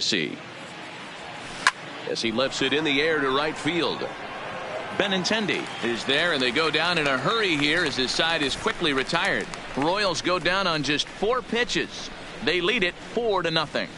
See, as he lifts it in the air to right field. Benintendi is there, and they go down in a hurry here as his side is quickly retired. Royals go down on just 4 pitches. They lead it 4-0.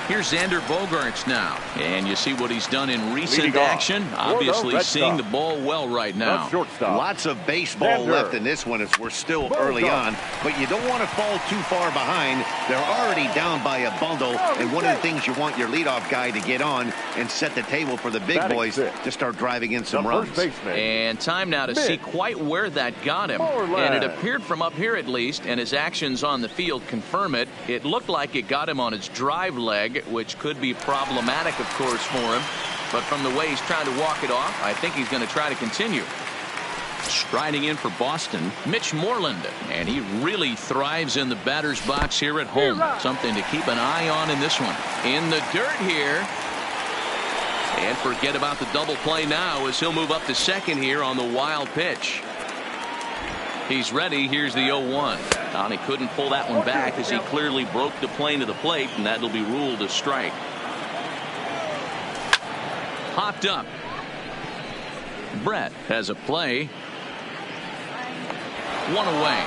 Here's Xander Bogaerts now, and you see what he's done in recent action. Obviously seeing the ball well right now. Lots of baseball left in this one as we're still early on, but you don't want to fall too far behind. They're already down by a bundle, and one of the things you want your leadoff guy to get on and set the table for the big boys to start driving in some runs. And time now to see quite where that got him. And it appeared from up here at least, and his actions on the field confirm it. It looked like it got him on his drive leg, which could be problematic, of course, for him. But from the way he's trying to walk it off, I think he's going to try to continue. Striding in for Boston, Mitch Moreland, and he really thrives in the batter's box here at home. Something to keep an eye on in this one. In the dirt here. And forget about the double play now as he'll move up to second here on the wild pitch. He's ready. Here's the 0-1. He couldn't pull that one back as he clearly broke the plane to the plate, and that'll be ruled a strike. Hopped up. Brett has a play. 1 away.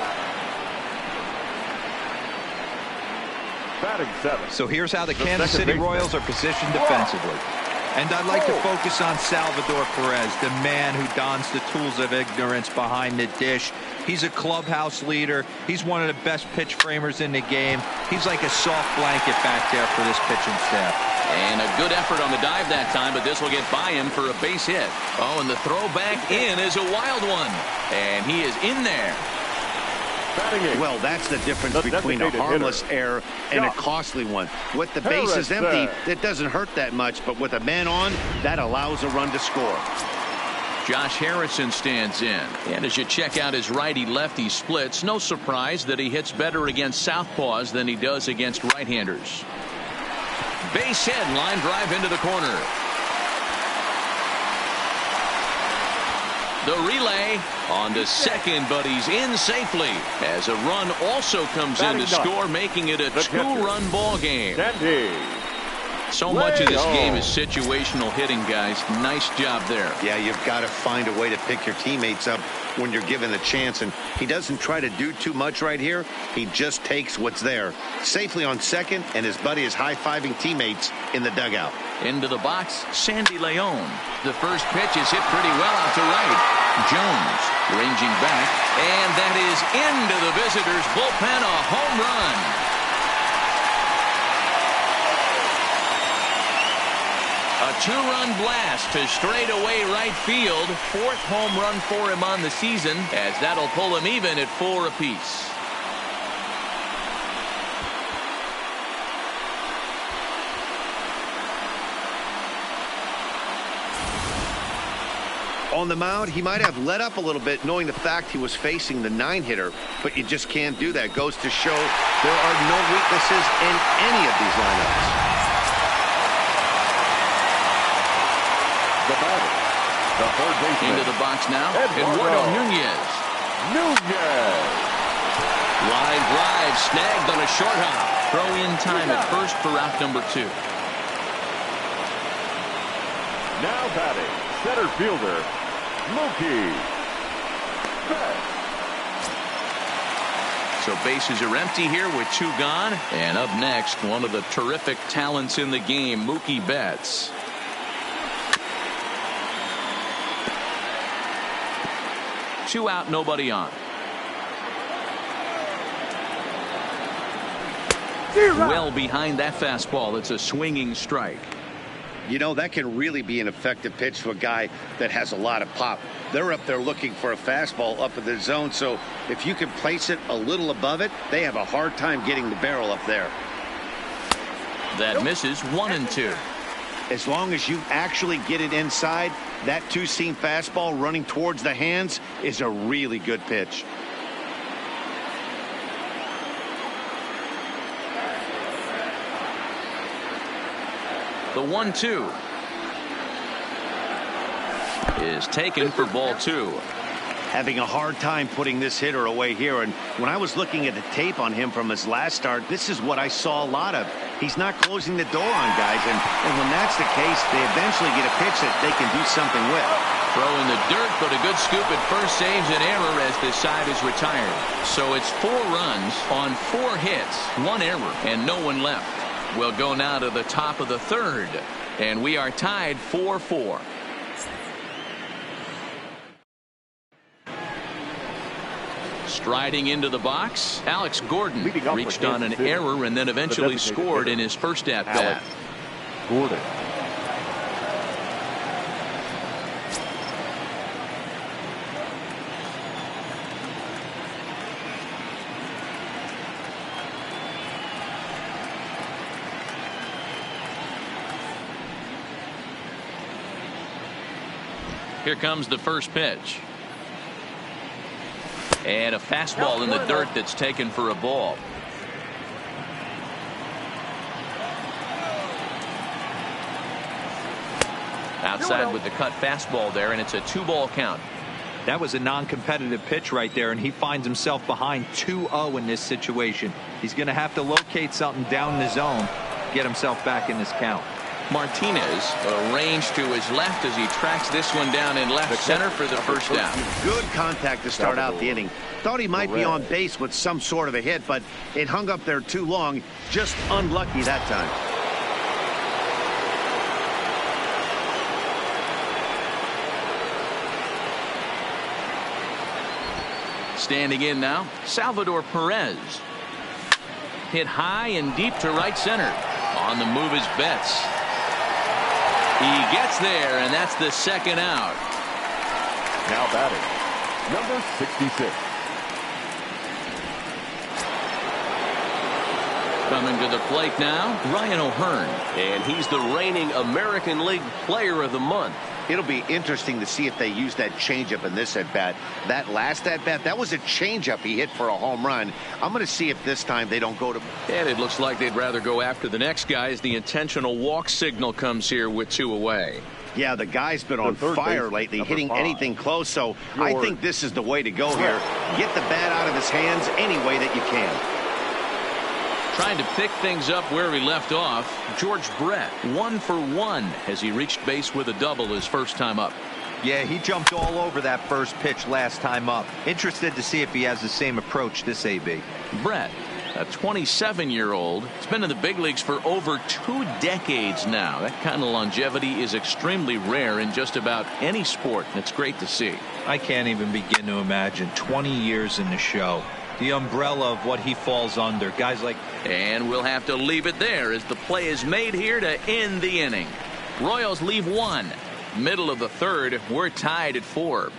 Batting 7. So here's how the Kansas City Royals are positioned defensively. And I'd like to focus on Salvador Perez, the man who dons the tools of ignorance behind the dish. He's a clubhouse leader. He's one of the best pitch framers in the game. He's like a soft blanket back there for this pitching staff. And a good effort on the dive that time, but this will get by him for a base hit. Oh, and the throw back in is a wild one. And he is in there. Well, that's the difference between a harmless error and a costly one. With the bases empty, it doesn't hurt that much, but with a man on, that allows a run to score. Josh Harrison stands in, and as you check out his righty-lefty splits, no surprise that he hits better against southpaws than he does against right-handers. Base hit, line drive into the corner. The relay on to second, but he's in safely as a run also comes in to score, making it a 2-run ball game. So much of this game is situational hitting, guys. Nice job there. Yeah, you've got to find a way to pick your teammates up when you're given the chance, and he doesn't try to do too much right here. He just takes what's there. Safely on second, and his buddy is high-fiving teammates in the dugout. Into the box, Sandy Leon. The first pitch is hit pretty well out to right. Jones ranging back, and that is into the visitors' bullpen, a home run. A 2-run blast to straightaway right field. 4th home run for him on the season, as that'll pull him even at 4 apiece. On the mound, he might have let up a little bit knowing the fact he was facing the 9-hitter, but you just can't do that. Goes to show there are no weaknesses in any of these lineups. The batter, the third baseman. Into the box now, Eduardo Nunez. Line drive snagged on a short hop. Throw in time at first for out number 2. Now batting, center fielder, Mookie Betts. So bases are empty here with 2 gone. And up next, one of the terrific talents in the game, Mookie Betts. Two out, nobody on. Well behind that fastball. It's a swinging strike. You know, that can really be an effective pitch to a guy that has a lot of pop. They're up there looking for a fastball up in the zone, so if you can place it a little above it, they have a hard time getting the barrel up there. That misses 1-2. As long as you actually get it inside, that 2-seam fastball running towards the hands is a really good pitch. The 1-2 is taken for ball 2. having a hard time putting this hitter away here. And when I was looking at the tape on him from his last start, this is what I saw a lot of. He's not closing the door on guys, and when that's the case, they eventually get a pitch that they can do something with. Throw in the dirt, but a good scoop at first saves an error as this side is retired. So it's 4 runs on 4 hits, 1 error, and no one left. We'll go now to the top of the 3rd, and we are tied 4-4. Striding into the box, Alex Gordon reached on an error and then eventually scored in his first at-bat. Gordon. Here comes the first pitch. And a fastball in the dirt that's taken for a ball. Outside with the cut fastball there, and it's a 2-ball count. That was a non-competitive pitch right there, and he finds himself behind 2-0 in this situation. He's going to have to locate something down in the zone, get himself back in this count. Martinez arranged to his left as he tracks this one down in left center for the first down. Good contact to start out the inning. Thought he might be on base with some sort of a hit, but it hung up there too long. Just unlucky that time. Standing in now, Salvador Perez. Hit high and deep to right center. On the move is Betts. He gets there, and that's the second out. Now batting, number 66. Coming to the plate now, Ryan O'Hearn. And he's the reigning American League Player of the Month. It'll be interesting to see if they use that changeup in this at-bat. That last at-bat, that was a changeup he hit for a home run. I'm going to see if this time they don't go to... And it looks like they'd rather go after the next guy as the intentional walk signal comes here with 2 away. Yeah, the guy's been on fire lately, hitting anything close, so I think this is the way to go here. Get the bat out of his hands any way that you can. Trying to pick things up where he left off, George Brett 1 for 1 as he reached base with a double his first time up. Yeah, he jumped all over that first pitch last time up. Interested to see if he has the same approach this AB. Brett, a 27-year-old, has been in the big leagues for over 2 decades now. That kind of longevity is extremely rare in just about any sport, and it's great to see. I can't even begin to imagine 20 years in the show. The umbrella of what he falls under. Guys like... And we'll have to leave it there as the play is made here to end the inning. Royals leave 1. Middle of the 3rd, we're tied at 4.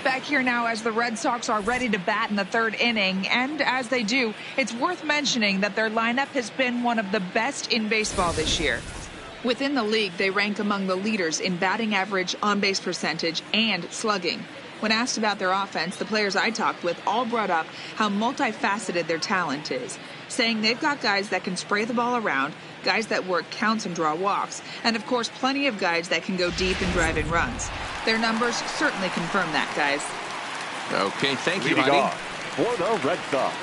Back here now as the Red Sox are ready to bat in the 3rd inning, and as they do, it's worth mentioning that their lineup has been one of the best in baseball this year. Within the league, they rank among the leaders in batting average, on-base percentage, and slugging. When asked about their offense, the players I talked with all brought up how multifaceted their talent is, saying they've got guys that can spray the ball around, guys that work counts and draw walks, and of course plenty of guys that can go deep and drive in runs. Their numbers certainly confirm that, guys. Okay, thank you, Leading Heidi. off for the Red Sox.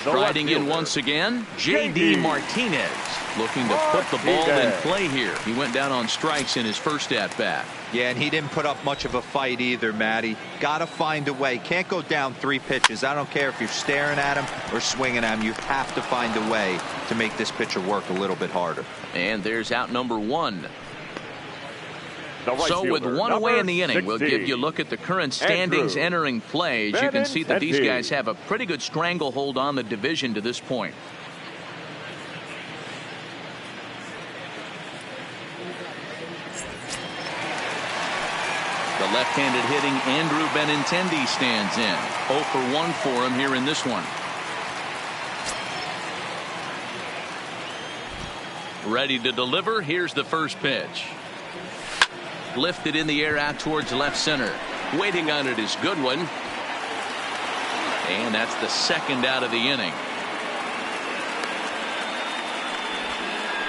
Riding in once again, J.D. Martinez, looking to put the ball in play here. He went down on strikes in his first at-bat. Yeah, and he didn't put up much of a fight either, Matty. Got to find a way. Can't go down 3 pitches. I don't care if you're staring at him or swinging at him. You have to find a way to make this pitcher work a little bit harder. And there's out number 1. Right so with 1 away in the inning, 60. we'll give you a look at the current standings entering play. As you can see that these guys have a pretty good stranglehold on the division to this point. The left-handed hitting Andrew Benintendi stands in. 0 for 1 for him here in this one. Ready to deliver. Here's the first pitch. Lifted in the air out towards left center. Waiting on it is Goodwin. And that's the second out of the inning.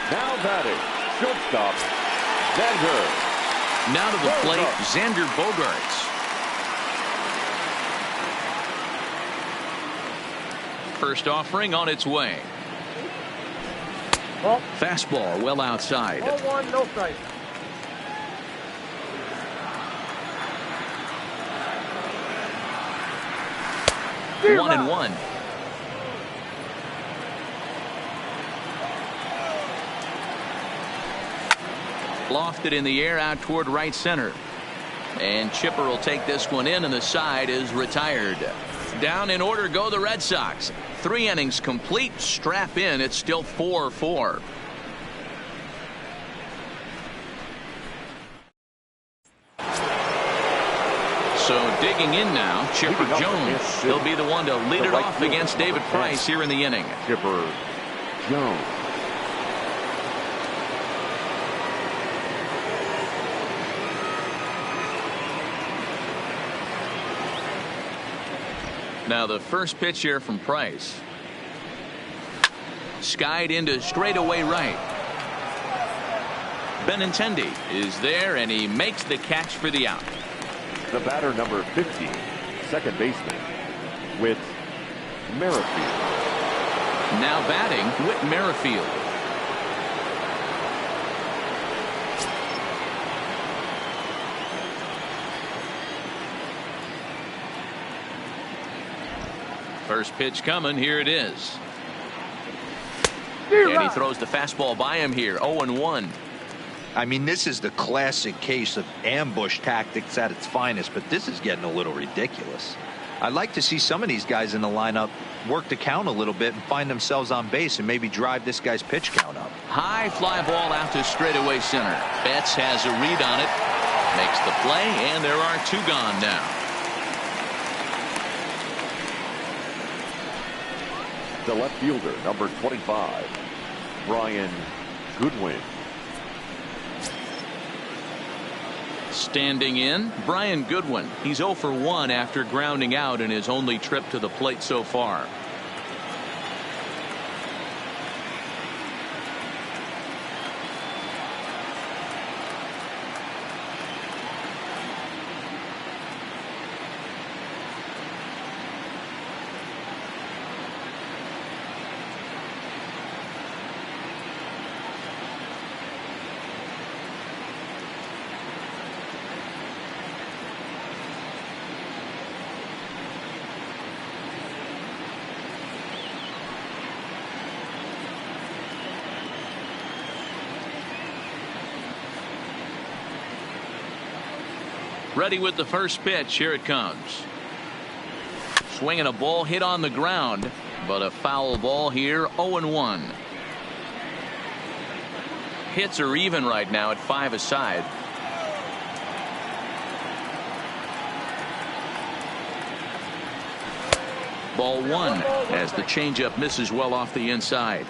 Now batting, shortstop, Xander. Now to the plate, Xander Bogaerts. First offering on its way. Fastball well outside. 0-1, no strike. One and one. Lofted in the air out toward right center. And Chipper will take this one in, and the side is retired. Down in order go the Red Sox. 3 innings complete. Strap in. It's still 4-4. So digging in now, Chipper Jones. He'll be the one to lead it off against David Price here in the inning. Chipper Jones. Now the first pitch here from Price. Skied into straightaway right. Benintendi is there, and he makes the catch for the out. The batter, number 50, second baseman, Whit Merrifield. Now batting, Whit Merrifield. First pitch coming. Here it is. And he throws the fastball by him here. 0-1. I mean, this is the classic case of ambush tactics at its finest, but this is getting a little ridiculous. I'd like to see some of these guys in the lineup work the count a little bit and find themselves on base and maybe drive this guy's pitch count up. High fly ball out to straightaway center. Betts has a read on it. Makes the play, and there are 2 gone now. The left fielder, number 25, Brian Goodwin. Standing in, Brian Goodwin. He's 0 for 1 after grounding out in his only trip to the plate so far. Ready with the first pitch. Here it comes. Swinging a ball hit on the ground, but a foul ball here. 0-1. Hits are even right now at 5 aside. Ball 1 as the changeup misses well off the inside.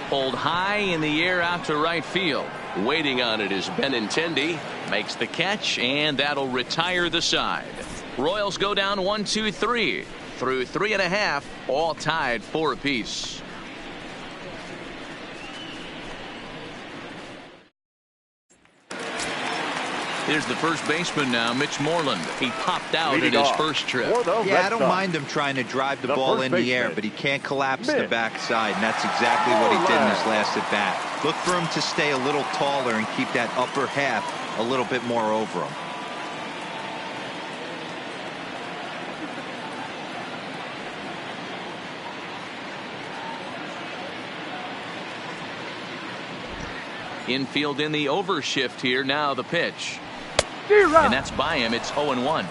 Pulled high in the air out to right field. Waiting on it is Benintendi. Makes the catch, and that'll retire the side. Royals go down 1-2-3 through 3.5, all tied 4 apiece. Here's the first baseman now, Mitch Moreland. He popped out in his first trip. Yeah, I don't mind him trying to drive the ball in the air, but he can't collapse the backside, and that's exactly what he did in his last at bat. Look for him to stay a little taller and keep that upper half a little bit more over him. Infield in the overshift here. Now the pitch. And that's by him. It's 0-1.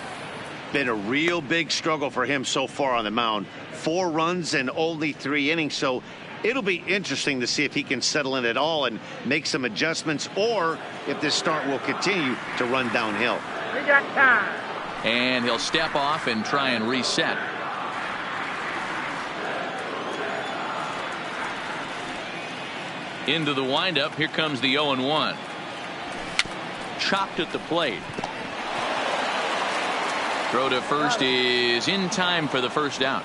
Been a real big struggle for him so far on the mound. 4 runs in only 3 innings. So it'll be interesting to see if he can settle in at all and make some adjustments, or if this start will continue to run downhill. We got time. And he'll step off and try and reset. Into the windup. Here comes the 0-1. Chopped at the plate. Throw to first is in time for the first out.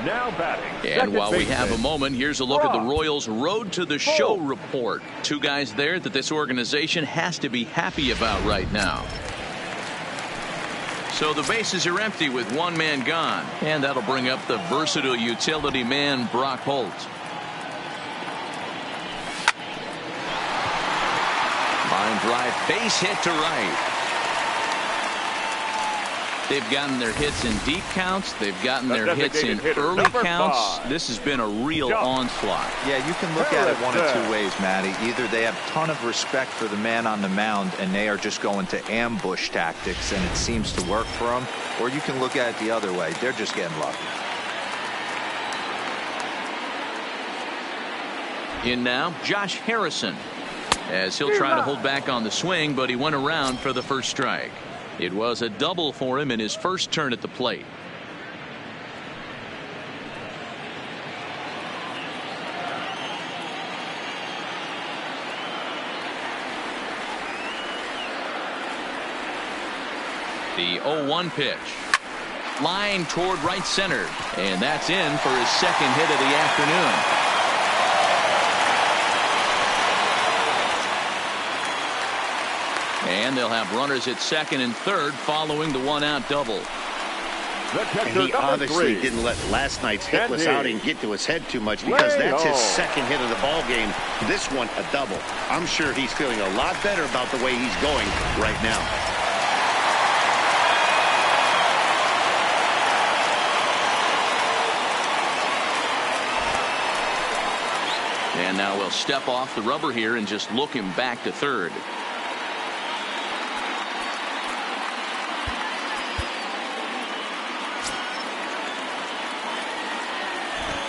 Now batting. And while we have a moment, here's a look at the Royals' Road to the Show report. Two guys there that this organization has to be happy about right now. So the bases are empty with one man gone. And that'll bring up the versatile utility man, Brock Holt. Line drive, base hit to right. They've gotten their hits in deep counts. They've gotten their hits in early counts. This has been a real onslaught. Yeah, you can look at it one of two ways, Matty. Either they have a ton of respect for the man on the mound and they are just going to ambush tactics and it seems to work for them, or you can look at it the other way. They're just getting lucky. In now, Josh Harrison, as he'll try to hold back on the swing, but he went around for the first strike. It was a double for him in his first turn at the plate. The 0-1 pitch. Line toward right center. And that's in for his second hit of the afternoon. And they'll have runners at second and third following the one-out double. And he obviously didn't let last night's hitless outing get to his head too much, because that's his second hit of the ball game. This one a double. I'm sure he's feeling a lot better about the way he's going right now. And now we'll step off the rubber here and just look him back to third.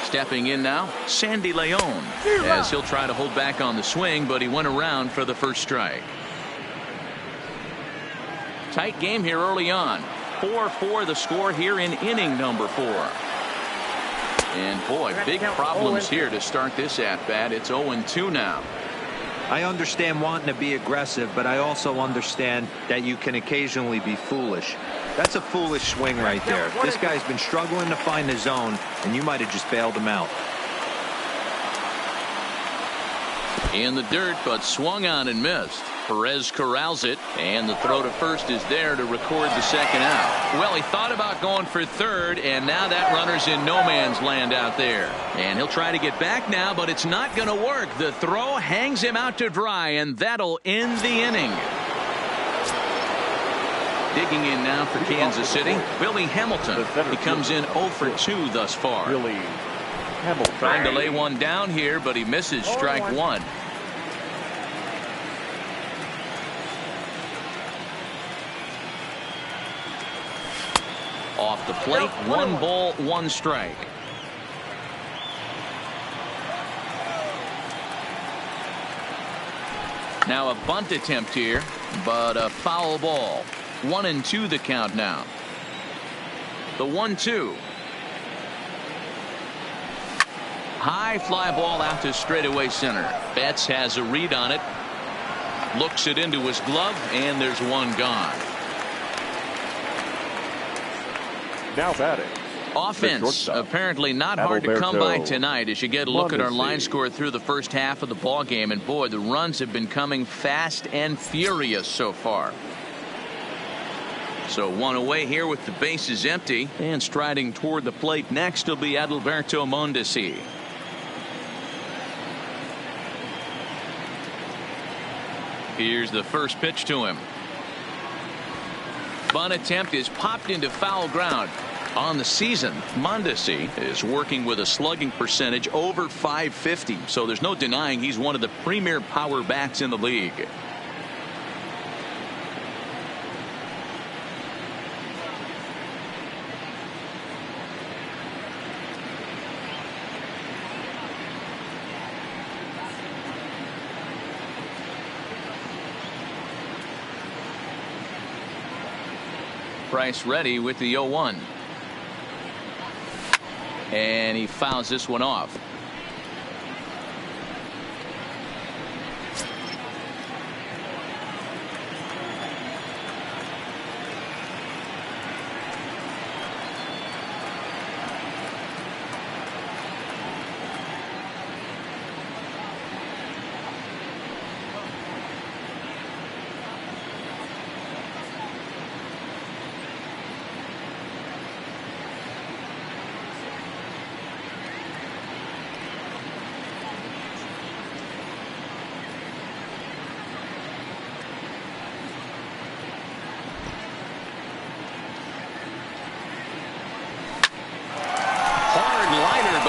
Stepping in now, Sandy Leon, as he'll try to hold back on the swing, but he went around for the first strike. Tight game here early on. 4-4 the score here in inning number 4. And boy, big problems here to start this at-bat. It's 0-2 now. I understand wanting to be aggressive, but I also understand that you can occasionally be foolish. That's a foolish swing right there. This guy's been struggling to find the zone, and you might have just bailed him out. In the dirt, but swung on and missed. Perez corrals it, and the throw to first is there to record the second out. Well, he thought about going for third, and now that runner's in no man's land out there. And he'll try to get back now, but it's not going to work. The throw hangs him out to dry, and that'll end the inning. Digging in now for Kansas City, Billy Hamilton. He comes in 0 for 2 thus far. Billy Hamilton. Trying to lay one down here, but he misses strike one. Off the plate, 1 ball, 1 strike. Now a bunt attempt here, but a foul ball. 1-2 the count now. The 1-2. High fly ball out to straightaway center. Betts has a read on it. Looks it into his glove, and there's one gone. Now batting. Offense apparently not hard to come by tonight as you get a look at our line score through the first half of the ball game, and boy, the runs have been coming fast and furious so far. So one away here with the bases empty, and striding toward the plate next will be Adalberto Mondesi. Here's the first pitch to him. Bunt attempt is popped into foul ground. On the season, Mondesi is working with a slugging percentage over .550, so there's no denying he's one of the premier power bats in the league. Price ready with the 0-1. And he fouls this one off.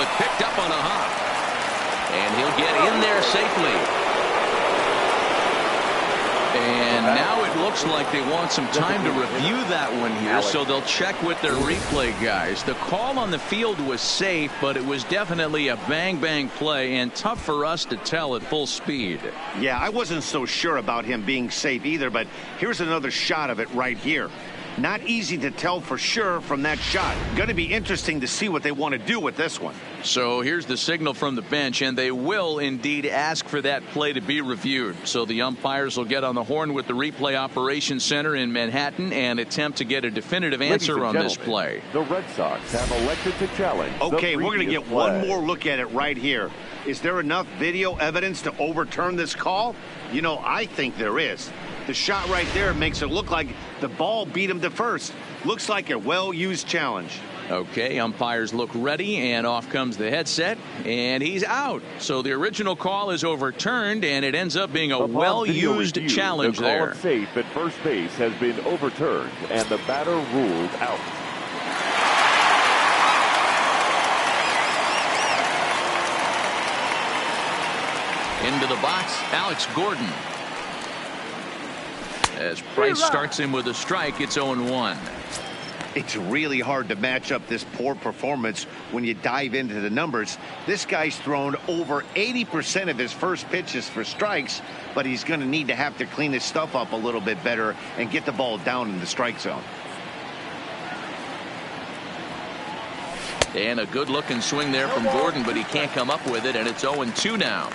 but picked up on a hop. And he'll get in there safely. And now it looks like they want some time to review that one here, so they'll check with their replay guys. The call on the field was safe, but it was definitely a bang-bang play and tough for us to tell at full speed. Yeah, I wasn't so sure about him being safe either, but here's another shot of it right here. Not easy to tell for sure from that shot. Going to be interesting to see what they want to do with this one. So here's the signal from the bench, and they will indeed ask for that play to be reviewed. So the umpires will get on the horn with the replay operations center in Manhattan and attempt to get a definitive answer on this play. The Red Sox have elected to challenge. Okay, we're going to get one more look at it right here. Is there enough video evidence to overturn this call? You know, I think there is. The shot right there makes it look like the ball beat him to first. Looks like a well-used challenge. Okay, umpires look ready, and off comes the headset, and he's out. So the original call is overturned, and it ends up being a well-used challenge there. The call safe at first base has been overturned, and the batter ruled out. Into the box, Alex Gordon. As Price starts him with a strike, it's 0-1. It's really hard to match up this poor performance when you dive into the numbers. This guy's thrown over 80% of his first pitches for strikes, but he's going to need to have to clean his stuff up a little bit better and get the ball down in the strike zone. And a good-looking swing there from Gordon, but he can't come up with it, and it's 0-2 now.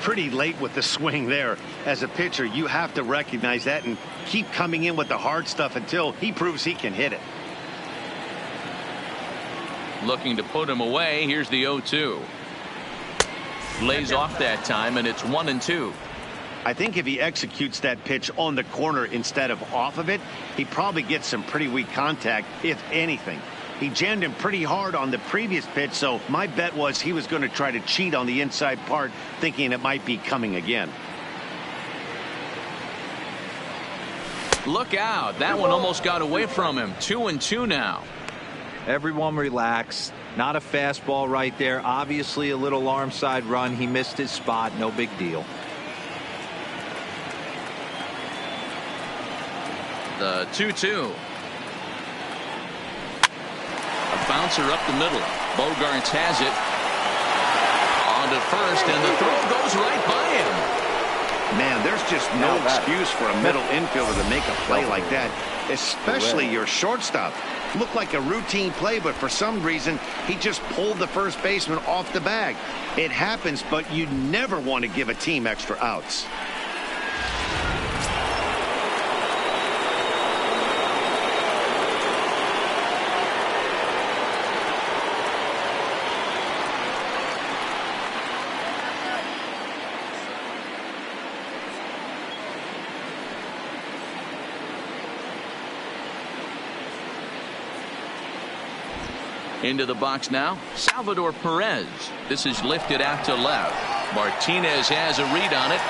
Pretty late with the swing there. As a pitcher, you have to recognize that and keep coming in with the hard stuff until he proves he can hit it. Looking to put him away. Here's the 0-2. Lays off that time, and it's 1-2. I think if he executes that pitch on the corner instead of off of it, he probably gets some pretty weak contact, if anything. He jammed him pretty hard on the previous pitch, so my bet was he was going to try to cheat on the inside part, thinking it might be coming again. Look out. That one almost got away from him. 2-2 now. Everyone relax. Not a fastball right there. Obviously a little arm side run. He missed his spot. No big deal. The 2-2. Bouncer up the middle. Bogarts has it. On to first, and the throw goes right by him. Man, there's just no excuse for a middle infielder to make a play like that, especially your shortstop. Looked like a routine play, but for some reason, he just pulled the first baseman off the bag. It happens, but you never want to give a team extra outs. Into the box now, Salvador Perez. This is lifted out to left. Martinez has a read on it.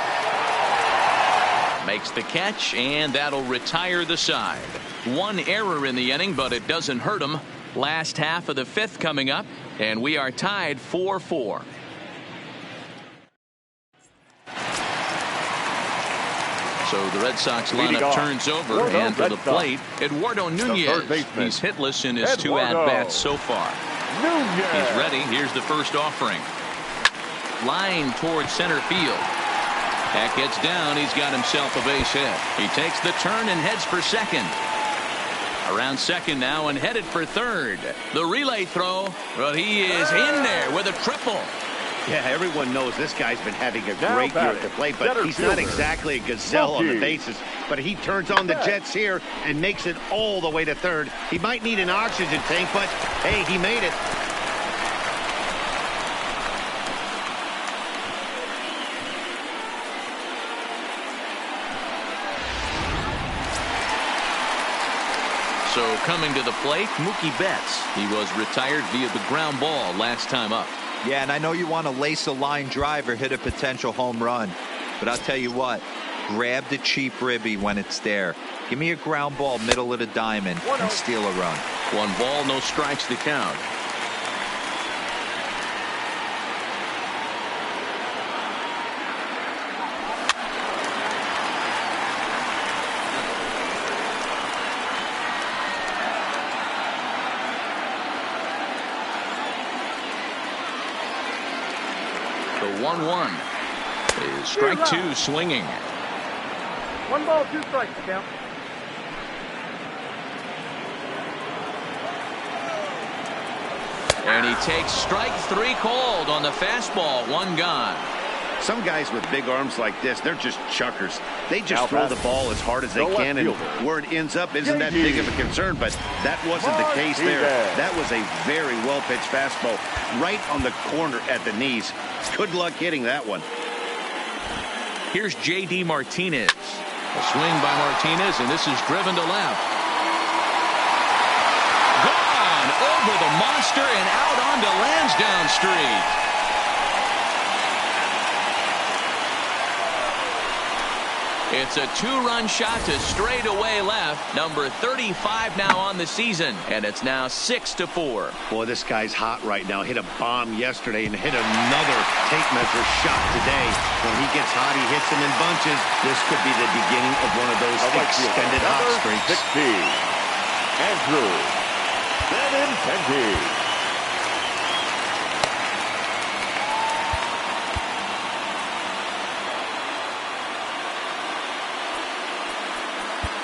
Makes the catch, and that'll retire the side. One error in the inning, but it doesn't hurt him. Last half of the fifth coming up, and we are tied 4-4. So the Red Sox lineup turns over, and to the plate, Eduardo Nunez. He's hitless in his two at-bats so far. He's ready. Here's the first offering. Line towards center field. That gets down. He's got himself a base hit. He takes the turn and heads for second. Around second now and headed for third. The relay throw, well, he is in there with a triple. Yeah, everyone knows this guy's been having a great year at the plate, but he's not exactly a gazelle on the bases. But he turns on the jets here and makes it all the way to third. He might need an oxygen tank, but hey, he made it. So coming to the plate, Mookie Betts. He was retired via the ground ball last time up. Yeah, and I know you want to lace a line drive or hit a potential home run, but I'll tell you what, grab the cheap ribby when it's there. Give me a ground ball middle of the diamond and steal a run. 1 ball, no strikes to count. The 1-1 is strike two swinging. 1 ball, 2 strikes, count. And he takes strike three called on the fastball. One gone. Some guys with big arms like this, they're just chuckers. They just throw the ball as hard as they can, and where it ends up isn't that big of a concern, but that wasn't the case there. That was a very well-pitched fastball right on the corner at the knees. Good luck hitting that one. Here's J.D. Martinez. A swing by Martinez, and this is driven to left. Gone over the monster and out onto Lansdowne Street. It's a two-run shot to straightaway left. Number 35 now on the season, and it's now 6-4. Boy, this guy's hot right now. Hit a bomb yesterday and hit another tape measure shot today. When he gets hot, he hits them in bunches. This could be the beginning of one of those extended hot streaks. 60, Andrew Benintendi.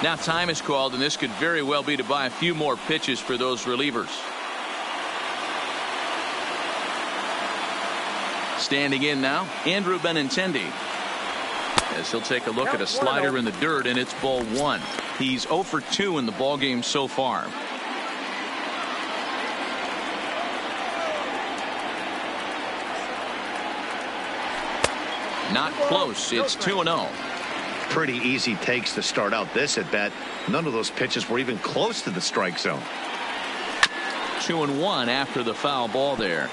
Now time is called, and this could very well be to buy a few more pitches for those relievers. Standing in now, Andrew Benintendi. As he'll take a look at a slider in the dirt, and it's ball one. He's 0 for 2 in the ballgame so far. Not close. It's 2-0. Pretty easy takes to start out this at bat. None of those pitches were even close to the strike zone. 2-1 after the foul ball there.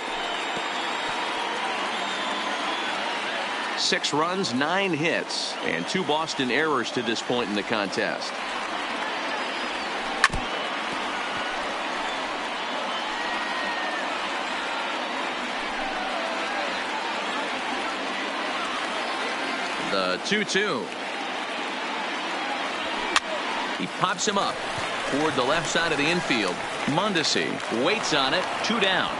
6 runs, 9 hits, and 2 Boston errors to this point in the contest. The 2-2. He pops him up toward the left side of the infield. Mondesi waits on it. 2 down.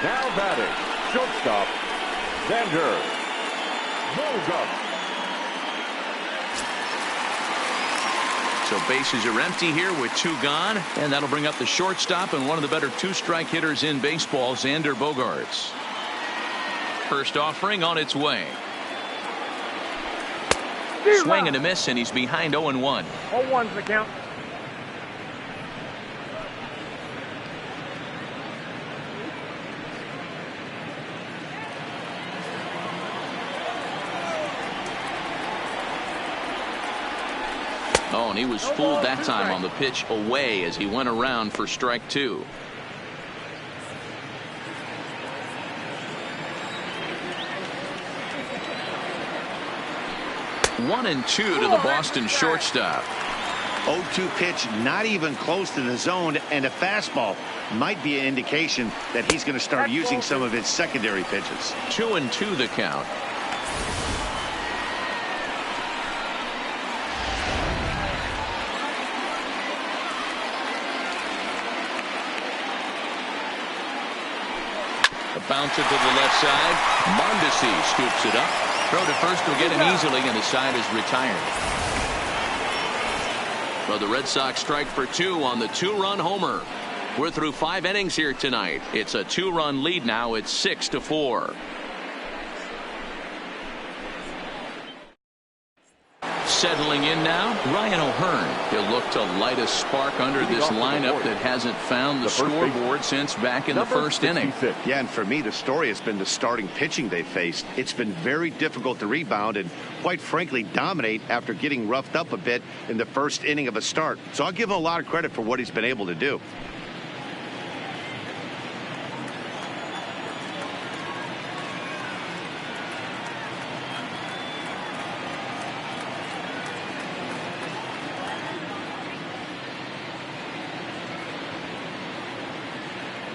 Now batting, shortstop, Xander Bogaerts. So bases are empty here with 2 gone, and that'll bring up the shortstop and one of the better 2-strike hitters in baseball, Xander Bogaerts. First offering on its way. Swing and a miss, and he's behind 0-1. 0-1's the count. Oh, and he was fooled that time on the pitch away as he went around for strike 2. One and 2 to the Boston shortstop. 0-2 pitch, not even close to the zone, and a fastball might be an indication that he's going to start using some of his secondary pitches. 2-2 the count. A bouncer to the left side. Mondesi scoops it up. Throw to first will get him easily, and the side is retired. Well, the Red Sox strike for 2 on the 2-run homer. We're through 5 innings here tonight. It's a 2-run lead now. It's 6-4. Settling in now, Ryan O'Hearn. He'll look to light a spark under this lineup that hasn't found the scoreboard since back in the first inning. Yeah, and for me, the story has been the starting pitching they faced. It's been very difficult to rebound and, quite frankly, dominate after getting roughed up a bit in the first inning of a start. So I'll give him a lot of credit for what he's been able to do.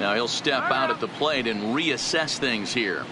Now he'll step out at the plate and reassess things here.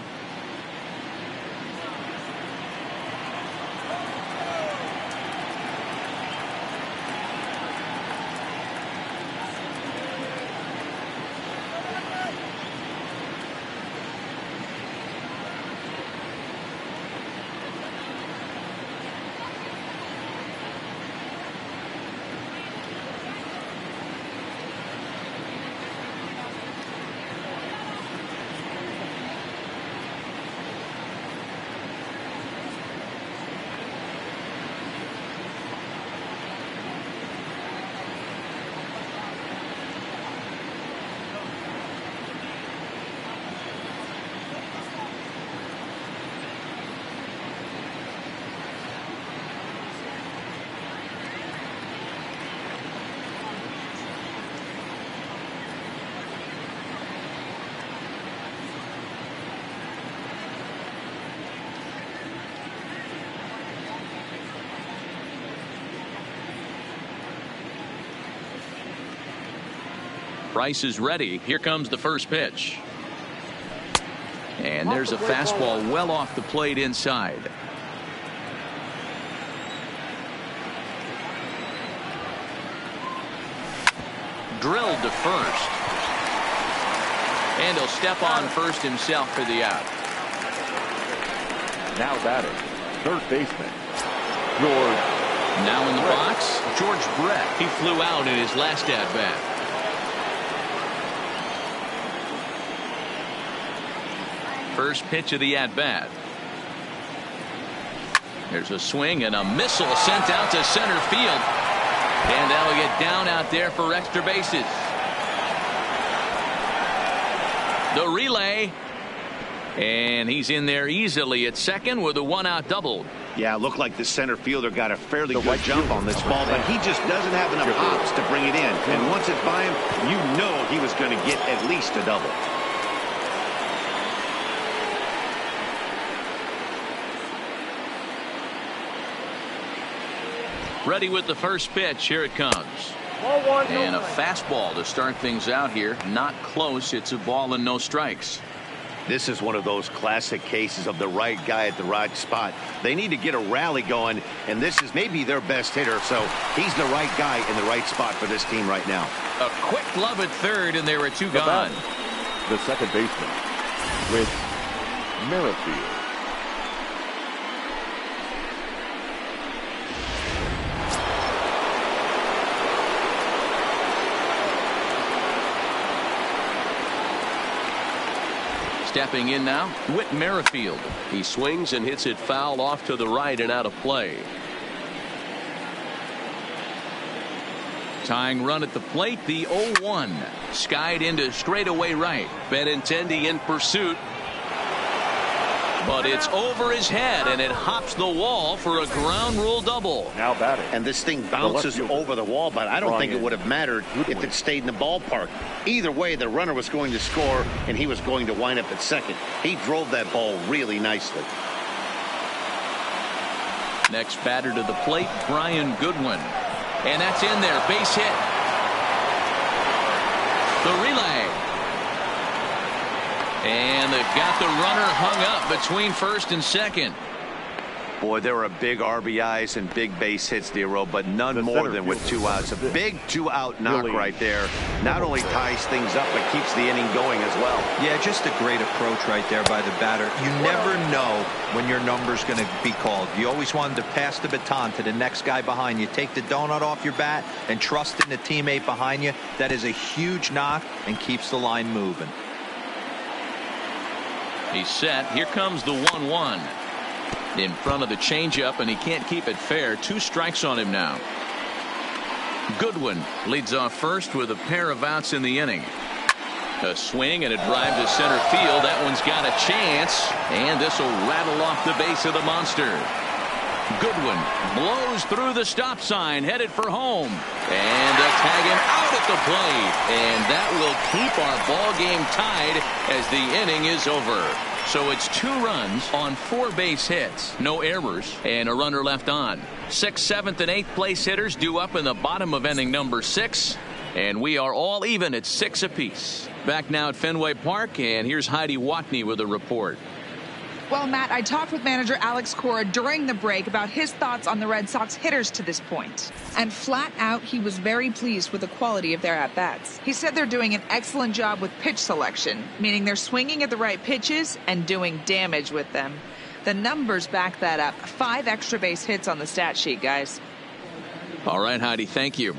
Price is ready. Here comes the first pitch. And there's a fastball well off the plate inside. Drilled to first. And he'll step on first himself for the out. Now batting, third baseman, George. Now in the box, George Brett. He flew out in his last at-bat. First pitch of the at-bat. There's a swing and a missile sent out to center field. And that'll get down out there for extra bases. The relay. And he's in there easily at second with a one-out double. Yeah, it looked like the center fielder got a fairly good jump on this ball, but he just doesn't have enough hops to bring it in. And once it's by him, you know he was going to get at least a double. Ready with the first pitch. Here it comes. Ball one, no And a strike. fastball to start things out here. Not close. It's a ball and no strikes. This is one of those classic cases of the right guy at the right spot. They need to get a rally going, and this is maybe their best hitter, so he's the right guy in the right spot for this team right now. A quick glove at third, and there were two gone. The second baseman, with Merrifield. Stepping in now, Whit Merrifield. He swings and hits it foul off to the right and out of play. Tying run at the plate, the 0-1. Skied into straightaway right. Benintendi in pursuit. But it's over his head, and it hops the wall for a ground rule double. Now batting. And this thing bounces over the wall, but I don't think it would have mattered if it stayed in the ballpark. Either way, the runner was going to score, and he was going to wind up at second. He drove that ball really nicely. Next batter to the plate, Brian Goodwin. And that's in there, base hit. The relay. And they've got the runner hung up between first and second. Boy, there were big RBIs and big base hits, Dero, but none more than with two outs. A big two-out knock right there. Not only ties things up, but keeps the inning going as well. Yeah, just a great approach right there by the batter. You never know when your number's going to be called. You always wanted to pass the baton to the next guy behind you. Take the donut off your bat and trust in the teammate behind you. That is a huge knock and keeps the line moving. He's set. Here comes the 1-1. In front of the changeup, and he can't keep it fair. 2 strikes on him now. Goodwin leads off first with a pair of outs in the inning. A swing and a drive to center field. That one's got a chance, and this will rattle off the base of the monster. Goodwin blows through the stop sign, headed for home, and they'll tag him out at the plate, and that will keep our ball game tied as the inning is over. So it's 2 runs on 4 base hits, no errors, and a runner left on. 6th, 7th, and 8th place hitters due up in the bottom of inning number 6, and we are all even at 6 apiece. Back now at Fenway Park, and here's Heidi Watney with a report. Well, Matt, I talked with manager Alex Cora during the break about his thoughts on the Red Sox hitters to this point. And flat out, he was very pleased with the quality of their at-bats. He said they're doing an excellent job with pitch selection, meaning they're swinging at the right pitches and doing damage with them. The numbers back that up. 5 extra base hits on the stat sheet, guys. All right, Heidi, thank you.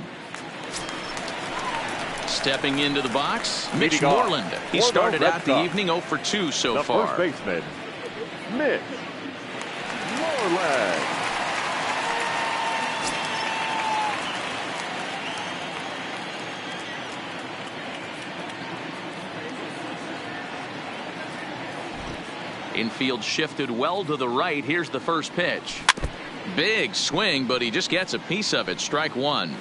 Stepping into the box, Mitch Moreland. He started out the evening 0 for 2 so far. First baseman, Mitch Moreland. Infield shifted well to the right. Here's the first pitch. Big swing, but he just gets a piece of it. Strike 1.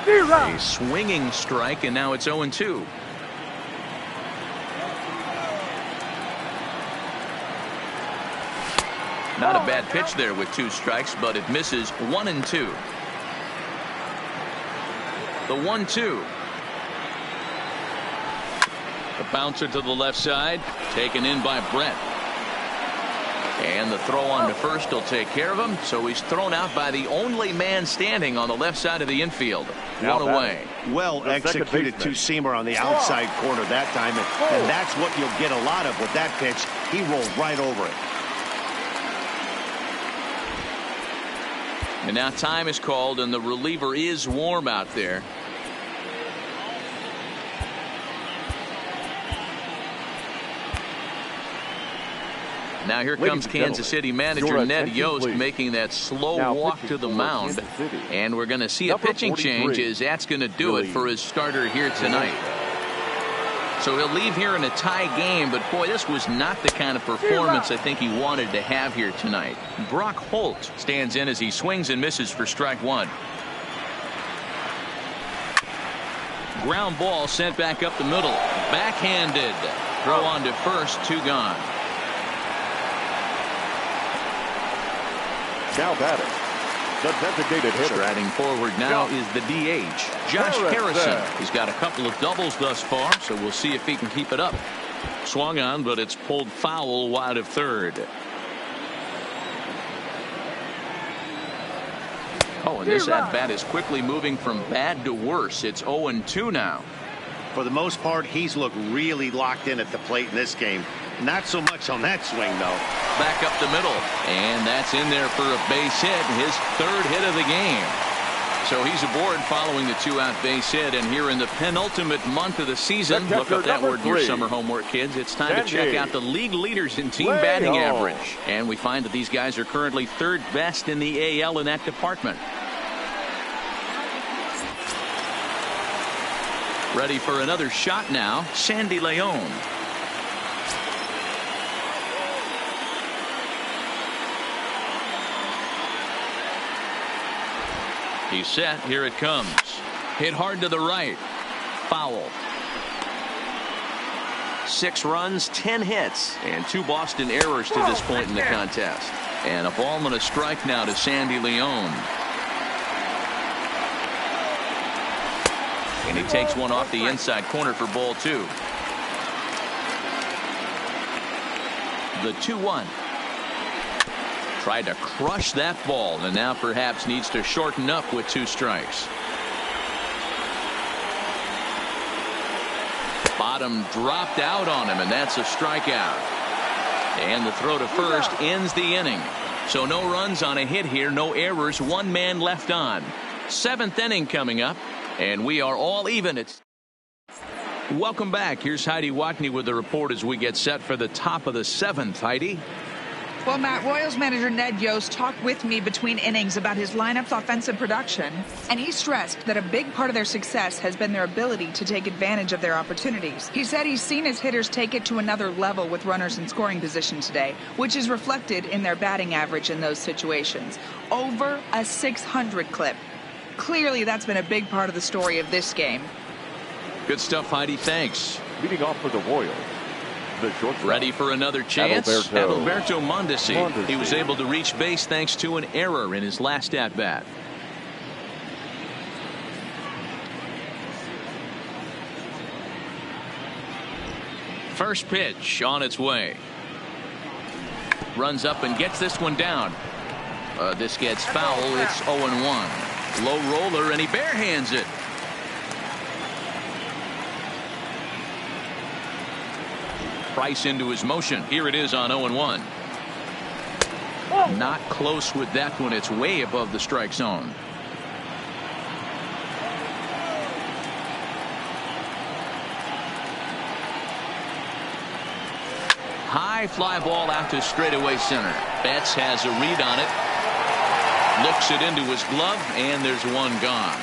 A swinging strike, and now it's 0-2. Not a bad pitch there with 2 strikes, but it misses 1-2. The 1-2. The bouncer to the left side, taken in by Brett. And the throw on to first will take care of him, so he's thrown out by the only man standing on the left side of the infield. One away. Well executed two-seamer on the outside corner that time, and that's what you'll get a lot of with that pitch. He rolled right over it. And now time is called, and the reliever is warm out there. Now here comes Kansas City manager Ned Yost making that slow walk to the mound. And we're going to see a pitching change as that's going to do it for his starter here tonight. So he'll leave here in a tie game, but boy, this was not the kind of performance I think he wanted to have here tonight. Brock Holt stands in as he swings and misses for strike 1. Ground ball sent back up the middle. Backhanded. Throw on to first, 2 gone. Now batting, the designated hitter. Striding forward now is the DH, Josh Harrison. He's got a couple of doubles thus far, so we'll see if he can keep it up. Swung on, but it's pulled foul wide of third. Oh, and this at-bat is quickly moving from bad to worse. It's 0-2 now. For the most part, he's looked really locked in at the plate in this game. Not so much on that swing, though. Back up the middle, and that's in there for a base hit, his 3rd hit of the game. So he's aboard following the 2-out base hit, and here in the penultimate month of the season, look up that word in your summer homework, kids. It's time to check out the league leaders in team batting average. And we find that these guys are currently 3rd best in the AL in that department. Ready for another shot now, Sandy Leon. He's set. Here it comes. Hit hard to the right. Foul. 6 runs, 10 hits, and 2 Boston errors to this point in the contest. And a ball and a strike now to Sandy Leon. And he takes one off the inside corner for ball 2. The 2-1. Tried to crush that ball, and now perhaps needs to shorten up with 2 strikes. Bottom dropped out on him, and that's a strikeout. And the throw to first ends the inning. So no runs on a hit here, no errors, 1 man left on. 7th inning coming up, and we are all even. Welcome back. Here's Heidi Watney with the report as we get set for the top of the 7th. Heidi? Well, Matt, Royals manager Ned Yost talked with me between innings about his lineup's offensive production, and he stressed that a big part of their success has been their ability to take advantage of their opportunities. He said he's seen his hitters take it to another level with runners in scoring position today, which is reflected in their batting average in those situations. Over a 600 clip. Clearly, that's been a big part of the story of this game. Good stuff, Heidi. Thanks. Leading off for the Royals, the shortstop. Ready for another chance? Adalberto Mondesi. He was able to reach base thanks to an error in his last at-bat. First pitch on its way. Runs up and gets this one down. This gets foul. It's 0-1. Low roller, and he barehands it. Price into his motion. Here it is on 0-1. Not close with that one. It's way above the strike zone. High fly ball out to straightaway center. Betts has a read on it. Looks it into his glove, and there's one gone.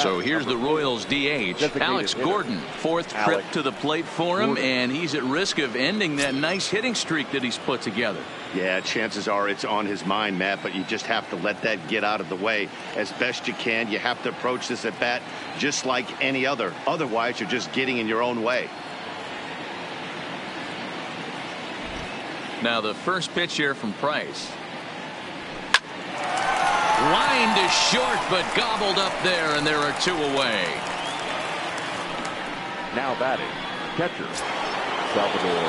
So here's the Royals DH, Alex Gordon, fourth trip to the plate for him, and he's at risk of ending that nice hitting streak that he's put together. Yeah, chances are it's on his mind, Matt, but you just have to let that get out of the way as best you can. You have to approach this at bat just like any other. Otherwise, you're just getting in your own way. Now the first pitch here from Price. Line to short, but gobbled up there, and there are two away. Now batting, catcher, Salvador.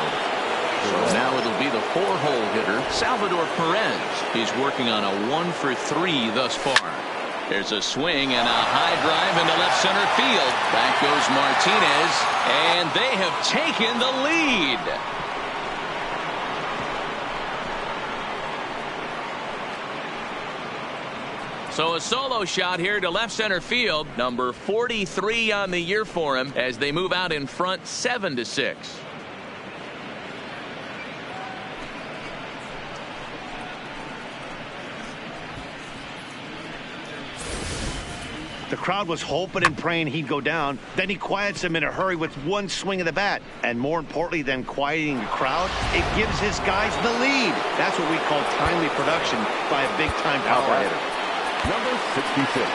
So now it'll be the four-hole hitter, Salvador Perez. He's working on a 1-for-3 thus far. There's a swing and a high drive into left center field. Back goes Martinez, and they have taken the lead. So a solo shot here to left center field. Number 43 on the year for him as they move out in front 7-6. The crowd was hoping and praying he'd go down. Then he quiets them in a hurry with one swing of the bat. And more importantly than quieting the crowd, it gives his guys the lead. That's what we call timely production by a big-time power hitter. Number 66.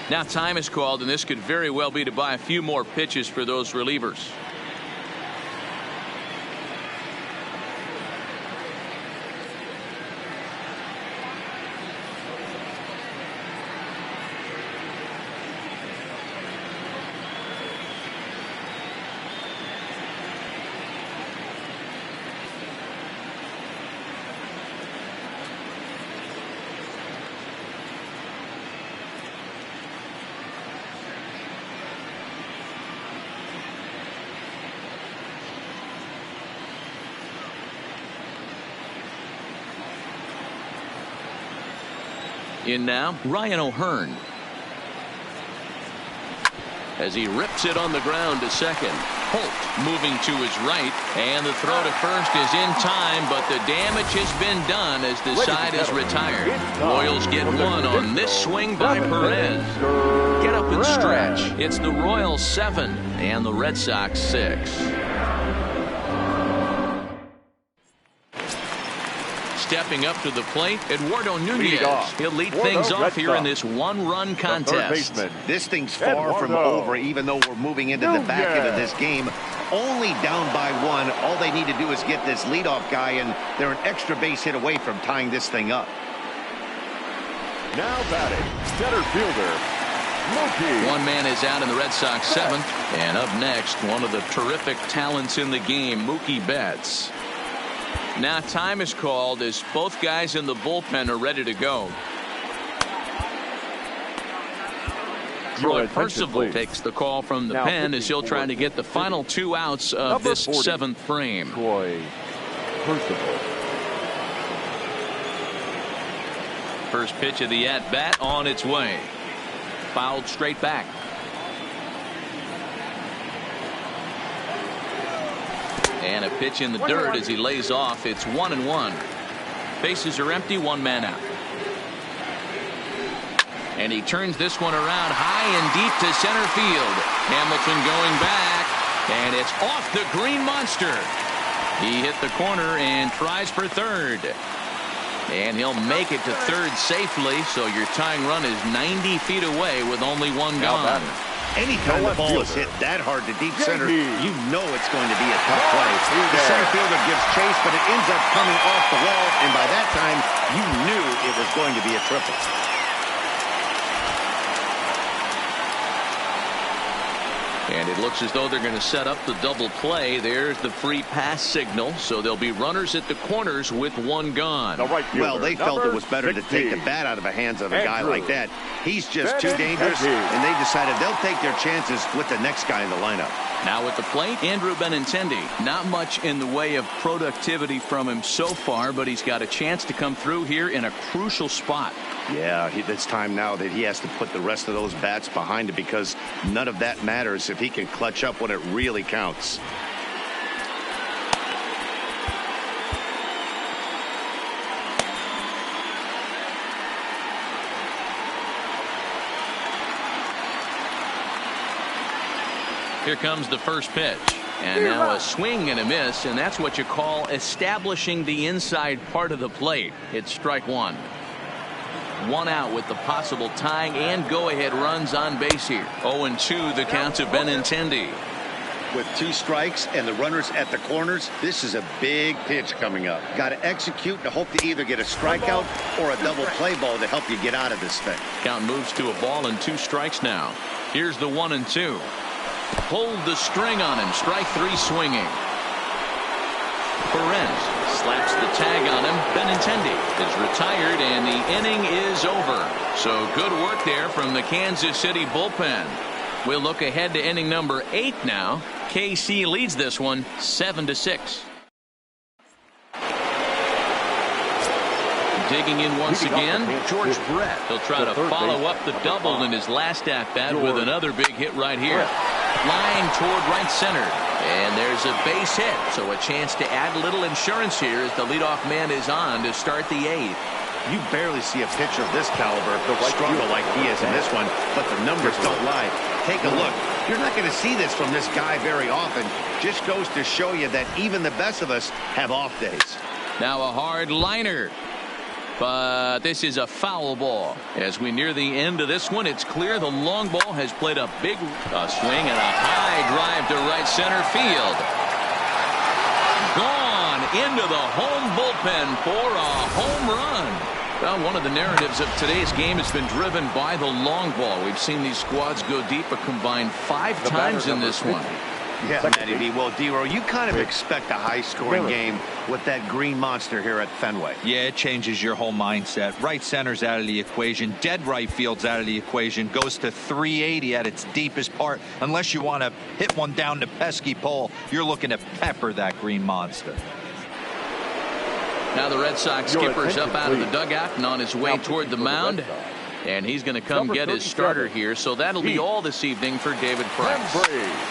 Now time is called, and this could very well be to buy a few more pitches for those relievers. In now, Ryan O'Hearn. As he rips it on the ground to second. Holt moving to his right, and the throw to first is in time, but the damage has been done as the side is retired. Royals get one on this swing by Perez. Get up and stretch. It's the Royals 7 and the Red Sox 6. Stepping up to the plate, Eduardo Nunez. He'll lead things off here in this one-run contest. This thing's far from over, even though we're moving into the back end of this game. Only down by one. All they need to do is get this leadoff guy, and they're an extra base hit away from tying this thing up. Now batting, center fielder, Mookie. One man is out in the Red Sox 7th. And up next, one of the terrific talents in the game, Mookie Betts. Now time is called as both guys in the bullpen are ready to go. Troy Percival takes the call from the pen as he'll try to get the final 2 outs of this 7th frame. Troy Percival. First pitch of the at-bat on its way. Fouled straight back. And a pitch in the dirt as he lays off. It's 1-1. Bases are empty, one man out. And he turns this one around high and deep to center field. Hamilton going back, and it's off the green monster. He hit the corner and tries for third. And he'll make it to third safely, so your tying run is 90 feet away with only one gone. Anytime the ball is hit that hard to deep center, you know it's going to be a tough play. The center fielder gives chase, but it ends up coming off the wall, and by that time, you knew it was going to be a triple. And it looks as though they're going to set up the double play. There's the free pass signal. So there'll be runners at the corners with one gone. Well, they felt it was better to take the bat out of the hands of a guy like that. He's just too dangerous, and they decided they'll take their chances with the next guy in the lineup. Now at the plate, Andrew Benintendi. Not much in the way of productivity from him so far, but he's got a chance to come through here in a crucial spot. Yeah, it's time now that he has to put the rest of those bats behind it, because none of that matters if he can clutch up when it really counts. Here comes the first pitch. And now a swing and a miss, and that's what you call establishing the inside part of the plate. It's strike one. One out with the possible tying and go-ahead runs on base here. 0-2 the count to Benintendi. With 2 strikes and the runners at the corners, this is a big pitch coming up. Got to execute and hope to either get a strikeout or a double play ball to help you get out of this thing. Count moves to a ball and 2 strikes now. Here's the 1-2. Pulled the string on him. Strike 3 swinging. Perez slaps the tag on him. Benintendi is retired and the inning is over. So good work there from the Kansas City bullpen. We'll look ahead to inning number 8 now. KC leads this one 7-6. Digging in once again, George Brett. He'll try to follow up the double in his last at-bat with another big hit right here. Line toward right center. And there's a base hit. So a chance to add a little insurance here as the leadoff man is on to start the 8th. You barely see a pitcher of this caliber struggle like he is in this one, but the numbers don't lie. Take a look. You're not going to see this from this guy very often. Just goes to show you that even the best of us have off days. Now a hard liner. But this is a foul ball. As we near the end of this one, it's clear the long ball has played a big swing and a high drive to right center field. Gone into the home bullpen for a home run. Well, one of the narratives of today's game has been driven by the long ball. We've seen these squads go deep a combined 5 times in this one. Yeah, Matty B. Well, D-Row, you kind of expect a high-scoring game with that green monster here at Fenway. Yeah, it changes your whole mindset. Right center's out of the equation. Dead right field's out of the equation. Goes to 380 at its deepest part. Unless you want to hit one down the pesky pole, you're looking to pepper that green monster. Now the Red Sox skipper's up out of the dugout and on his way toward the mound. And he's going to come get his starter here. So that'll be all this evening for David Price.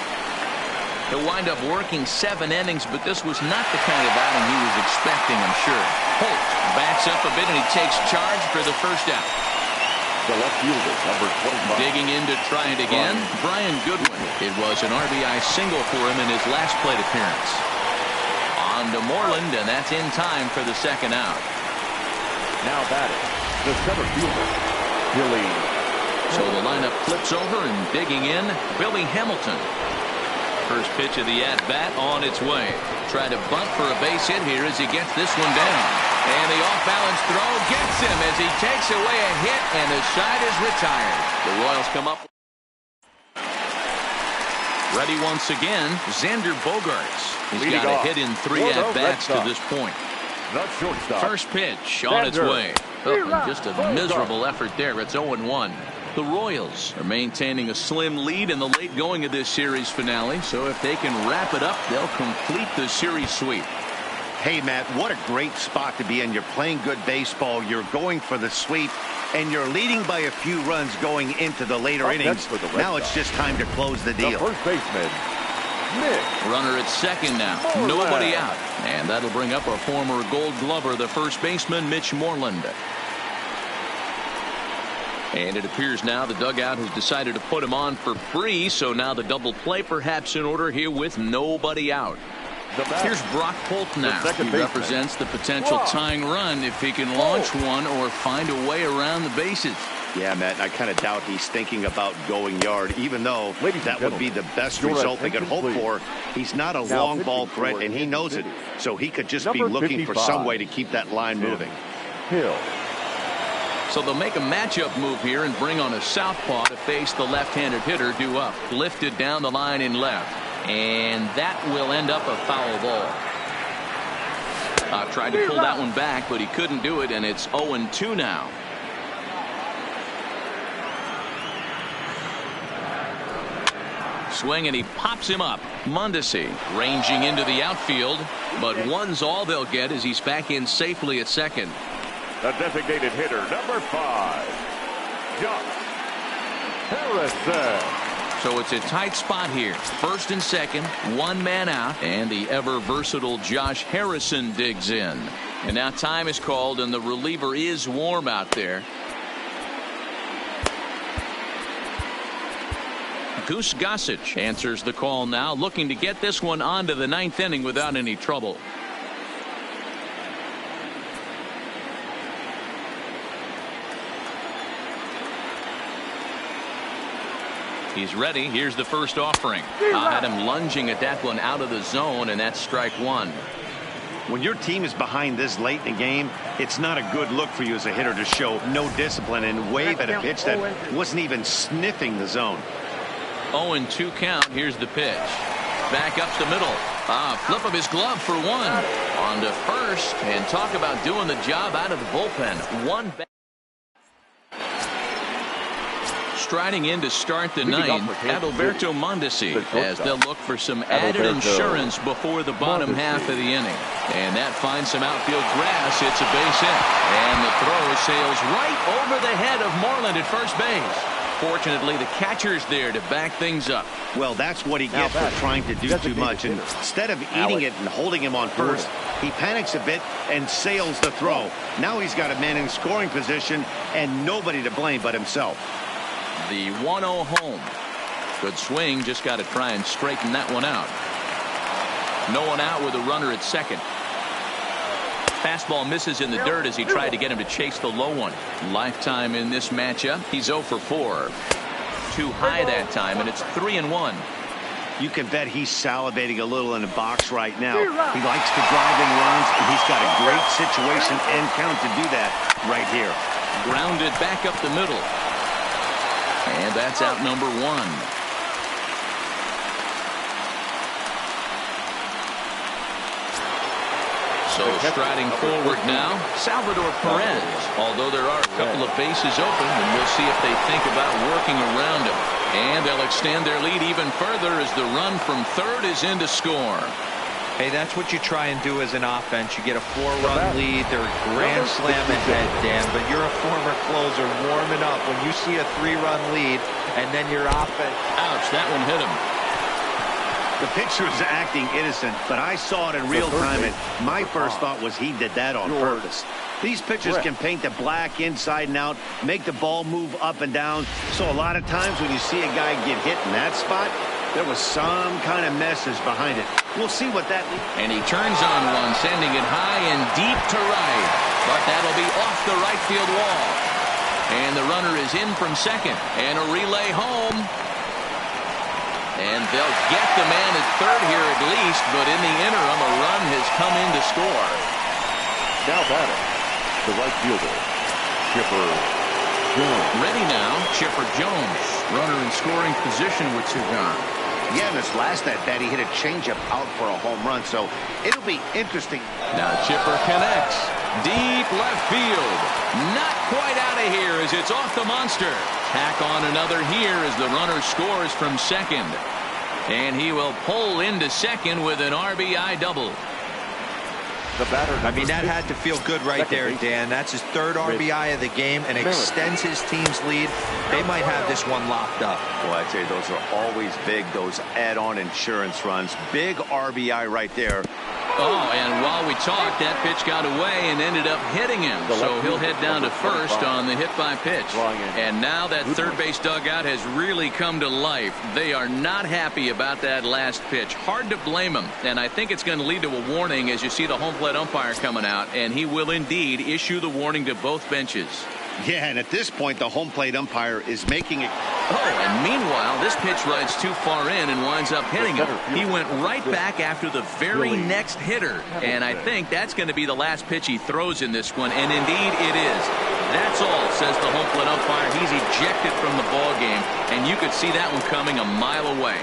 He'll wind up working 7 innings, but this was not the kind of outing he was expecting, I'm sure. Holt backs up a bit, and he takes charge for the first out. The left fielder, number 25. Digging in to try it again, Brian Goodwin. It was an RBI single for him in his last plate appearance. On to Moreland, and that's in time for the second out. Now batting, the center fielder, Billy. So the lineup flips over, and digging in, Billy Hamilton. First pitch of the at-bat on its way. Try to bunt for a base hit here as he gets this one down. And the off-balance throw gets him as he takes away a hit, and the side is retired. The Royals come up. Ready once again, Xander Bogaerts. He's got a hit in 3 at-bats to this point. First pitch on its way. Oh, just a miserable effort there. It's 0-1. The Royals are maintaining a slim lead in the late going of this series finale, so if they can wrap it up, they'll complete the series sweep. Hey, Matt, what a great spot to be in. You're playing good baseball, you're going for the sweep, and you're leading by a few runs going into the later innings. Now it's just time to close the deal. The first baseman, Nick. Runner at second now. Nobody out. And that'll bring up our former Gold Glover, the first baseman, Mitch Moreland. And it appears now the dugout has decided to put him on for free, so now the double play perhaps in order here with nobody out. Here's Brock Holt now. He represents the potential tying run if he can launch one or find a way around the bases. Yeah, Matt, I kind of doubt he's thinking about going yard, even though that would be the best result they could hope for. He's not a long ball threat, and he knows it, so he could just be looking for some way to keep that line moving. Hill. So they'll make a matchup move here and bring on a southpaw to face the left-handed hitter due up. Lifted down the line in left. And that will end up a foul ball. Tried to pull that one back, but he couldn't do it, and it's 0-2 now. Swing, and he pops him up. Mondesi ranging into the outfield, but one's all they'll get as he's back in safely at second. The designated hitter, number 5, Josh Harrison. So it's a tight spot here. First and second, one man out, and the ever versatile Josh Harrison digs in. And now time is called, and the reliever is warm out there. Goose Gossage answers the call now, looking to get this one on to the 9th inning without any trouble. He's ready. Here's the first offering. Had him lunging at that one out of the zone, and that's strike one. When your team is behind this late in the game, it's not a good look for you as a hitter to show no discipline and wave at a pitch that wasn't even sniffing the zone. 0-2 count. Here's the pitch. Back up the middle. Flip of his glove for one. On to first, and talk about doing the job out of the bullpen. One back. Striding in to start the 9th, Adalberto Mondesi, as they'll look for some added insurance before the bottom half of the inning. And that finds some outfield grass. It's a base hit. And the throw sails right over the head of Moreland at first base. Fortunately, the catcher's there to back things up. Well, that's what he gets for trying to do too much. And instead of eating it and holding him on first, he panics a bit and sails the throw. Now he's got a man in scoring position and nobody to blame but himself. The 1-0 home. Good swing. Just got to try and straighten that one out. No one out with a runner at second. Fastball misses in the dirt as he tried to get him to chase the low one. Lifetime in this matchup. He's 0 for 4. Too high that time, and it's 3-1. You can bet he's salivating a little in the box right now. He likes to drive in runs, and he's got a great situation and count to do that right here. Grounded back up the middle. And that's out number 1. So striding forward now, Salvador Perez. Although there are a couple of bases open, and we'll see if they think about working around him. And they'll extend their lead even further as the run from third is in to score. Hey, that's what you try and do as an offense. You get a 4-run lead. They're grand slam ahead, Dan, but you're a former closer warming up when you see a 3-run lead, and then your offense. Ouch, that one hit him. The pitcher was acting innocent, but I saw it in real time, and my first thought was he did that on purpose. These pitchers can paint the black inside and out, make the ball move up and down, so a lot of times when you see a guy get hit in that spot, there was some kind of message behind it. We'll see what that means. And he turns on one, sending it high and deep to right. But that'll be off the right field wall. And the runner is in from second. And a relay home. And they'll get the man at third here at least. But in the interim, a run has come in to score. Now batting, the right fielder, Chipper Jones. Ready now, Chipper Jones. Runner in scoring position with 2 gone. Yeah, in this last at-bat, he hit a changeup out for a home run, so it'll be interesting. Now Chipper connects. Deep left field. Not quite out of here as it's off the monster. Tack on another here as the runner scores from second. And he will pull into second with an RBI double. The batter, I mean, that had to feel good right there, Dan. That's his 3rd RBI of the game and extends his team's lead. They might have this one locked up. Well, I'd say those are always big, those add-on insurance runs. Big RBI right there. Oh, and while we talked, that pitch got away and ended up hitting him. So he'll head down to first on the hit by pitch. And now that third base dugout has really come to life. They are not happy about that last pitch. Hard to blame them. And I think it's going to lead to a warning as you see the home plate umpire coming out. And he will indeed issue the warning to both benches. Yeah, and at this point, the home plate umpire is making it. Oh, and meanwhile, this pitch rides too far in and winds up hitting him. He went right back after the very next hitter. And I think that's going to be the last pitch he throws in this one. And indeed it is. That's all, says the home plate umpire. He's ejected from the ball game, and you could see that one coming a mile away.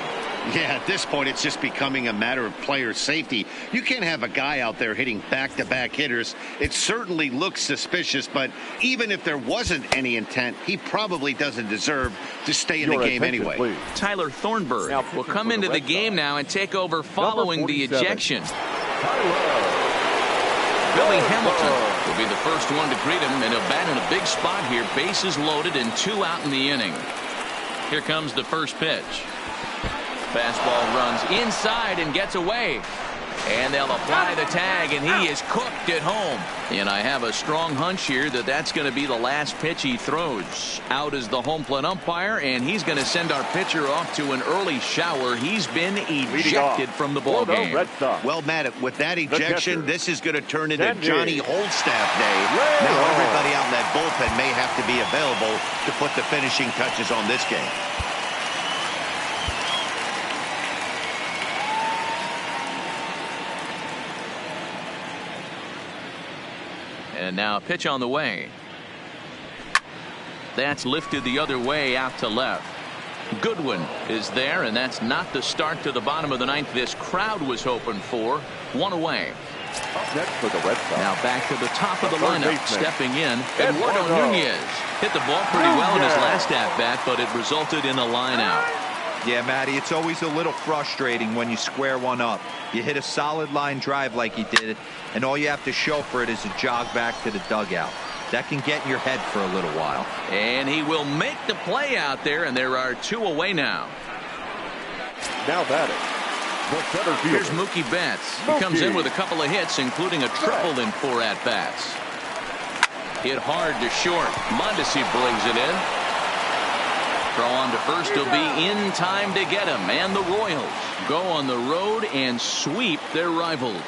Yeah, at this point, it's just becoming a matter of player safety. You can't have a guy out there hitting back-to-back hitters. It certainly looks suspicious, but even if there wasn't any intent, he probably doesn't deserve to stay in the game anyway. Please. Tyler Thornburg will come into the game now and take over following the ejection. Billy Hamilton will be the first one to greet him, and he'll bat in a big spot here. Bases loaded and 2 out in the inning. Here comes the first pitch. Fastball runs inside and gets away. And they'll apply the tag, and he is cooked at home. And I have a strong hunch here that that's going to be the last pitch he throws. Out is the home plate umpire, and he's going to send our pitcher off to an early shower. He's been ejected from the ball game. Well, Matt, with that ejection, this is going to turn into Johnny Holdstaff Day. Now everybody out in that bullpen may have to be available to put the finishing touches on this game. And now a pitch on the way. That's lifted the other way out to left. Goodwin is there, and that's not the start to the bottom of the 9th this crowd was hoping for. 1 away. Up next for the Red Sox. Now back to the top of the lineup. Stepping in, Eduardo Nunez hit the ball pretty well in his last at-bat, but it resulted in a line out. Yeah, Matty, it's always a little frustrating when you square one up. You hit a solid line drive like he did, and all you have to show for it is a jog back to the dugout. That can get in your head for a little while. And he will make the play out there, and there are 2 away now. Now batting, the center fielder. Here's Mookie Betts. He comes in with a couple of hits, including a triple in 4 at-bats. Hit hard to short. Mondesi brings it in. Throw on to first. He'll be in time to get him. And the Royals go on the road and sweep their rivals.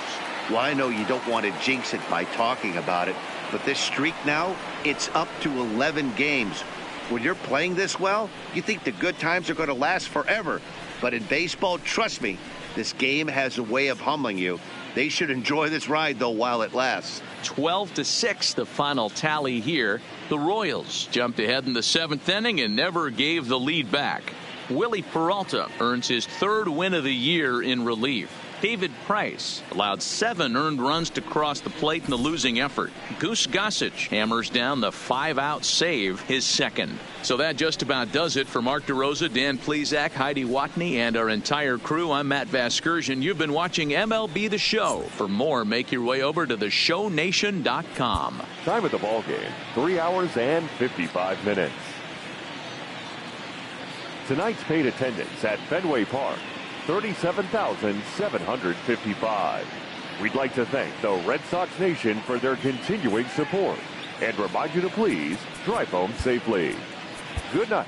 Well, I know you don't want to jinx it by talking about it, but this streak now, it's up to 11 games. When you're playing this well, you think the good times are going to last forever. But in baseball, trust me, this game has a way of humbling you. They should enjoy this ride, though, while it lasts. 12-6, the final tally here. The Royals jumped ahead in the 7th inning and never gave the lead back. Willie Peralta earns his 3rd win of the year in relief. David Price allowed 7 earned runs to cross the plate in the losing effort. Goose Gossage hammers down the 5-out save, his 2nd. So that just about does it for Mark DeRosa, Dan Plesac, Heidi Watney, and our entire crew. I'm Matt Vasgersian. You've been watching MLB The Show. For more, make your way over to theshownation.com. Time of the ball game, 3 hours and 55 minutes. Tonight's paid attendance at Fenway Park, 37,755. We'd like to thank the Red Sox Nation for their continuing support and remind you to please drive home safely. Good night.